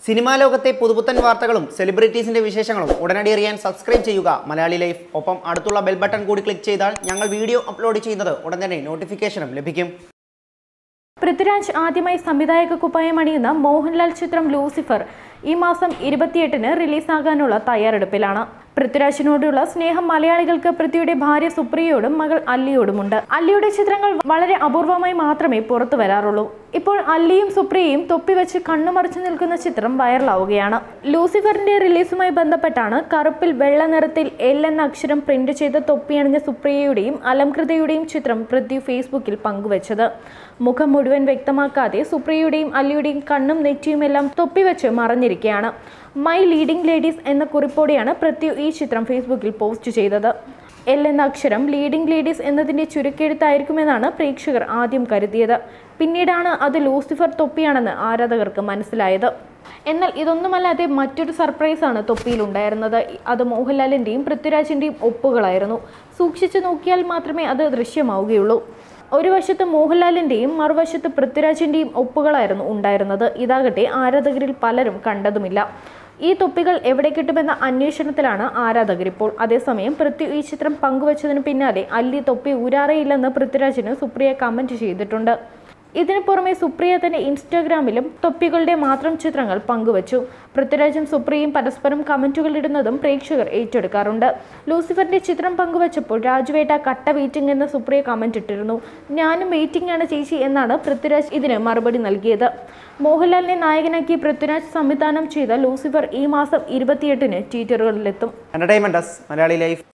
Cinema ലോകത്തെ പുതുപുത്തൻ വാർത്തകളും സെലിബ്രിറ്റീസിന്റെ വിശേഷങ്ങളും ഉടനടി അറിയാൻ സബ്സ്ക്രൈബ് ചെയ്യുക മലയാളി ലൈഫ്. ഒപ്പം അടുത്തുള്ള ബെൽ ബട്ടൺ കൂടി ക്ലിക്ക് ചെയ്താൽ ഞങ്ങൾ വീഡിയോ അപ്ലോഡ് ചെയ്യുന്നത് ഉടൻ തന്നെ നോട്ടിഫിക്കേഷനും ലഭിക്കും. പൃഥ്വിരാജ് ആദ്യമായി സംവിധായക കുപ്പായം അണിയുന്ന മോഹൻലാൽ ചിത്രം ലൂസിഫർ ഈ മാസം 28-ന് റിലീസാകാനുള്ള തയ്യാറെടുപ്പിലാണ്. പൃഥ്വിരാജിനോടുള്ള സ്നേഹം മലയാളികൾക്ക് പൃഥ്വിയുടെ ഭാര്യ സുപ്രിയയോടും മകൾ അല്ലിയോടുമുണ്ട്. അല്ലിയുടെ ചിത്രങ്ങൾ വളരെ അപൂർവമായി മാത്രമേ പുറത്തു വരാറുള്ളൂ. ഇപ്പോൾ അല്ലിയും സുപ്രിയയും തൊപ്പിവെച്ച് കണ്ണുമറച്ചു നിൽക്കുന്ന ചിത്രം വൈറലാവുകയാണ്. ലൂസിഫറിന്റെ റിലീസുമായി ബന്ധപ്പെട്ടാണ് കറുപ്പിൽ വെള്ള നിറത്തിൽ എൽ എന്ന അക്ഷരം പ്രിന്റ് ചെയ്ത തൊപ്പിയണിഞ്ഞ സുപ്രിയയുടെയും അലംകൃതയുടെയും ചിത്രം പൃഥ്വി ഫേസ്ബുക്കിൽ പങ്കുവച്ചത്. മുഖം മുഴുവൻ വ്യക്തമാക്കാതെ സുപ്രിയയുടെയും അല്ലിയുടെയും കണ്ണും നെറ്റിയുമെല്ലാം തൊപ്പിവെച്ച് മറഞ്ഞിരിക്കുകയാണ്. മൈ ലീഡിംഗ് ലേഡീസ് എന്ന കുറിപ്പോടെയാണ് പൃഥ്വി ഈ ചിത്രം ഫേസ്ബുക്കിൽ പോസ്റ്റ് ചെയ്തത്. എൽ എന്ന അക്ഷരം ലീഡിംഗ് ലേഡീസ് എന്നതിന്റെ ചുരുക്കെഴുത്തായിരിക്കുമെന്നാണ് പ്രേക്ഷകർ ആദ്യം കരുതിയത്. പിന്നീടാണ് അത് ലൂസിഫർ തൊപ്പിയാണെന്ന് ആരാധകർക്ക് മനസ്സിലായത്. എന്നാൽ ഇതൊന്നുമല്ലാതെ മറ്റൊരു സർപ്രൈസാണ് തൊപ്പിയിലുണ്ടായിരുന്നത്. അത് മോഹൻലാലിന്റെയും പൃഥ്വിരാജിന്റെയും ഒപ്പുകളായിരുന്നു. സൂക്ഷിച്ചു നോക്കിയാൽ മാത്രമേ അത് ദൃശ്യമാവുകയുള്ളൂ. ഒരു വശത്ത് മോഹൻലാലിന്റെയും മറുവശത്ത് പൃഥ്വിരാജിന്റെയും ഒപ്പുകളായിരുന്നു ഉണ്ടായിരുന്നത്. ഇതാകട്ടെ ആരാധകരിൽ പലരും കണ്ടതുമില്ല. ഈ തൊപ്പികൾ എവിടെ കിട്ടുമെന്ന അന്വേഷണത്തിലാണ് ആരാധകരിപ്പോൾ. അതേസമയം പൃഥ്വി ഈ ചിത്രം പങ്കുവച്ചതിന് പിന്നാലെ അല്ലി തൊപ്പി ഊരാറേയില്ലെന്ന് പൃഥ്വിരാജിന് സുപ്രിയ കമന്റ് ചെയ്തിട്ടുണ്ട്. ഇതിനു പുറമെ സുപ്രിയ തന്നെ ഇൻസ്റ്റാഗ്രാമിലും തൊപ്പികളുടെ മാത്രം ചിത്രങ്ങൾ പങ്കുവച്ചു. പൃഥ്വിരാജും സുപ്രിയയും പരസ്പരം കമന്റുകൾ ഇടുന്നതും പ്രേക്ഷകർ ഏറ്റെടുക്കാറുണ്ട്. ലൂസിഫറിന്റെ ചിത്രം പങ്കുവച്ചപ്പോൾ രാജുവേട്ട കട്ട വെയിറ്റിംഗ് എന്ന് സുപ്രിയ കമന്റ് ഇട്ടിരുന്നു. ഞാനും വെയിറ്റിംഗ് ആണ് ചേച്ചി എന്നാണ് പൃഥ്വിരാജ് ഇതിന് മറുപടി നൽകിയത്. മോഹൻലാലിനെ നായകനാക്കി പൃഥ്വിരാജ് സംവിധാനം ചെയ്ത ലൂസിഫർ ഈ മാസം 28-ന് തിയേറ്ററുകളിലെത്തും. Entertainment desk Malayali life.